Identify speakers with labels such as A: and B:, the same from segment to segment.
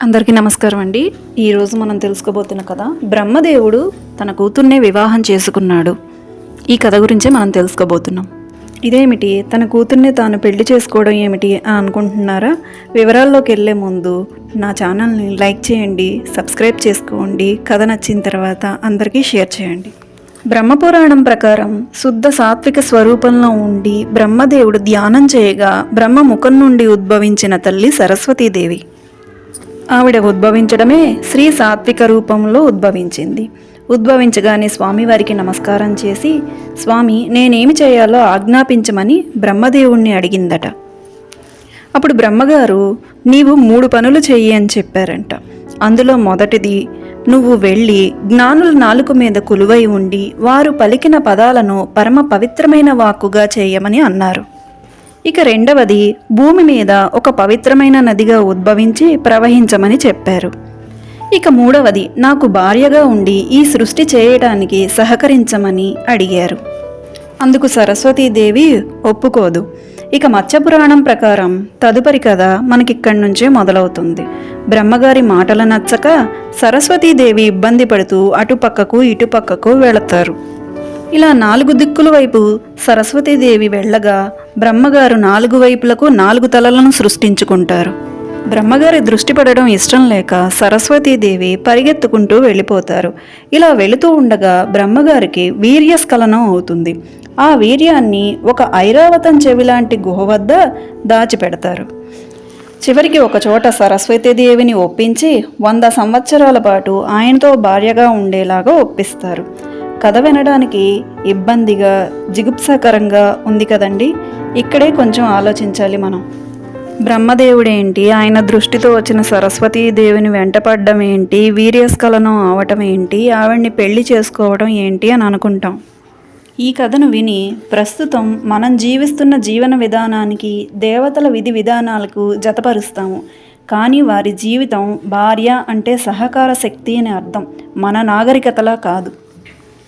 A: అందరికీ నమస్కారం అండి. ఈరోజు మనం తెలుసుకోబోతున్న కథ బ్రహ్మదేవుడు తన కూతుర్నే వివాహం చేసుకున్నాడు. ఈ కథ గురించే మనం తెలుసుకోబోతున్నాం. ఇదేమిటి, తన కూతుర్నే తాను పెళ్లి చేసుకోవడం ఏమిటి అని అనుకుంటున్నారా? వివరాల్లోకి వెళ్ళే ముందు నా ఛానల్ని లైక్ చేయండి, సబ్స్క్రైబ్ చేసుకోండి. కథ నచ్చిన తర్వాత అందరికీ షేర్ చేయండి. బ్రహ్మపురాణం ప్రకారం శుద్ధ సాత్విక స్వరూపంలో ఉండి బ్రహ్మదేవుడు ధ్యానం చేయగా బ్రహ్మ ముఖం నుండి ఉద్భవించిన తల్లి సరస్వతీదేవి. ఆవిడ ఉద్భవించడమే శ్రీ సాత్విక రూపంలో ఉద్భవించింది. ఉద్భవించగానే స్వామివారికి నమస్కారం చేసి, స్వామి నేనేమి చేయాలో ఆజ్ఞాపించమని బ్రహ్మదేవుణ్ణి అడిగిందట. అప్పుడు బ్రహ్మగారు నీవు 3 పనులు చెయ్యి అని చెప్పారంట. అందులో మొదటిది, నువ్వు వెళ్ళి జ్ఞానుల నాలుక మీద కొలువై ఉండి వారు పలికిన పదాలను పరమ పవిత్రమైన వాక్కుగా చేయమని అన్నారు. ఇక రెండవది, భూమి మీద ఒక పవిత్రమైన నదిగా ఉద్భవించి ప్రవహించమని చెప్పారు. ఇక మూడవది, నాకు భార్యగా ఉండి ఈ సృష్టి చేయటానికి సహకరించమని అడిగారు. అందుకు సరస్వతీదేవి ఒప్పుకోదు. ఇక మత్స్యపురాణం ప్రకారం తదుపరి కథ మనకిక్కడి నుంచే మొదలవుతుంది. బ్రహ్మగారి మాటలు నచ్చక సరస్వతీదేవి ఇబ్బంది పడుతూ అటుపక్కకు ఇటుపక్కకు వెళతారు. ఇలా 4 దిక్కుల వైపు సరస్వతీదేవి వెళ్ళగా బ్రహ్మగారు 4 వైపులకు 4 తలలను సృష్టించుకుంటారు. బ్రహ్మగారి దృష్టి పడడం ఇష్టం లేక సరస్వతీదేవి పరిగెత్తుకుంటూ వెళ్ళిపోతారు. ఇలా వెళుతూ ఉండగా బ్రహ్మగారికి వీర్యస్ఖలనం అవుతుంది. ఆ వీర్యాన్ని ఒక ఐరావతం చెవిలాంటి గుహ వద్ద దాచిపెడతారు. చివరికి ఒకచోట సరస్వతీదేవిని ఒప్పించి 100 సంవత్సరాల పాటు ఆయనతో భార్యగా ఉండేలాగా ఒప్పిస్తారు. కథ వినడానికి ఇబ్బందిగా, జిగుప్సాకరంగా ఉంది కదండి. ఇక్కడే కొంచెం ఆలోచించాలి మనం. బ్రహ్మదేవుడేంటి, ఆయన దృష్టితో వచ్చిన సరస్వతీదేవిని వెంటపడడం ఏంటి, వీర్యస్ఖలనం అవటం ఏంటి, ఆవిడ్ని పెళ్లి చేసుకోవడం ఏంటి అని అనుకుంటాం. ఈ కథను విని ప్రస్తుతం మనం జీవిస్తున్న జీవన విధానానికి, దేవతల విధి విధానాలకు జతపరుస్తాము. కానీ వారి జీవితం భార్య అంటే సహకార శక్తి అని అర్థం, మన నాగరికతలా కాదు.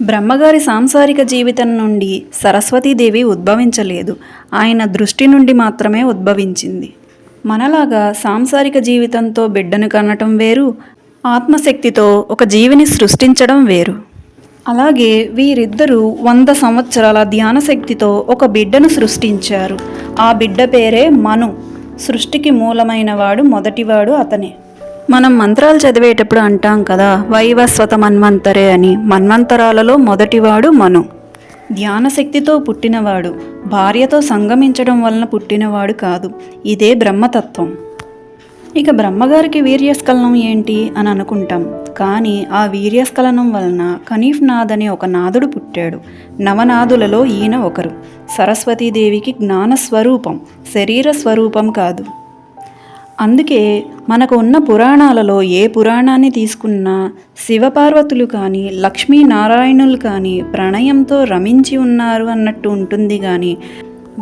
A: బ్రహ్మగారి సాంసారిక జీవితం నుండి సరస్వతీదేవి ఉద్భవించలేదు, ఆయన దృష్టి నుండి మాత్రమే ఉద్భవించింది. మనలాగా సాంసారిక జీవితంతో బిడ్డను కనటం వేరు, ఆత్మశక్తితో ఒక జీవిని సృష్టించడం వేరు. అలాగే వీరిద్దరూ 100 సంవత్సరాల ధ్యాన శక్తితో ఒక బిడ్డను సృష్టించారు. ఆ బిడ్డ పేరే మను. సృష్టికి మూలమైన వాడు మొదటివాడు అతనే. మనం మంత్రాలు చదివేటప్పుడు అంటాం కదా, వైవస్వత మన్వంతరే అని. మన్వంతరాలలో మొదటివాడు మను. ధ్యానశక్తితో పుట్టినవాడు, భార్యతో సంగమించడం వలన పుట్టినవాడు కాదు. ఇదే బ్రహ్మతత్వం. ఇక బ్రహ్మగారికి వీర్యస్ఖలనం ఏంటి అని అనుకుంటాం. కానీ ఆ వీర్యస్ఖలనం వలన కనీఫ్ నాథ్ అనే ఒక నాథుడు పుట్టాడు. నవనాథులలో ఈయన ఒకరు. సరస్వతీదేవికి జ్ఞానస్వరూపం, శరీర స్వరూపం కాదు. అందుకే మనకు ఉన్న పురాణాలలో ఏ పురాణాన్ని తీసుకున్నా శివపార్వతులు కానీ లక్ష్మీనారాయణులు కానీ ప్రణయంతో రమించి ఉన్నారు అన్నట్టు ఉంటుంది. కానీ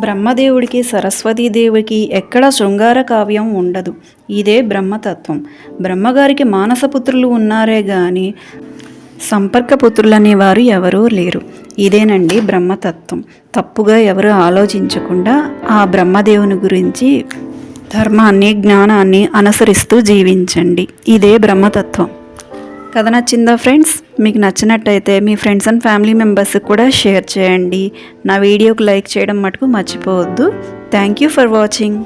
A: బ్రహ్మదేవుడికి సరస్వతీదేవికి ఎక్కడా శృంగార కావ్యం ఉండదు. ఇదే బ్రహ్మతత్వం. బ్రహ్మగారికి మానసపుత్రులు ఉన్నారే కానీ సంపర్కపుత్రులనేవారు ఎవరూ లేరు. ఇదేనండి బ్రహ్మతత్వం. తప్పుగా ఎవరు ఆలోచించకుండా ఆ బ్రహ్మదేవుని గురించి, ధర్మాన్ని, జ్ఞానాన్ని అనుసరిస్తూ జీవించండి. ఇదే బ్రహ్మతత్వం. కథ నచ్చిందా ఫ్రెండ్స్? మీకు నచ్చినట్టయితే మీ ఫ్రెండ్స్ అండ్ ఫ్యామిలీ మెంబర్స్కి కూడా షేర్ చేయండి. నా వీడియోకి లైక్ చేయడం మటుకు మర్చిపోవద్దు. Thank you for watching.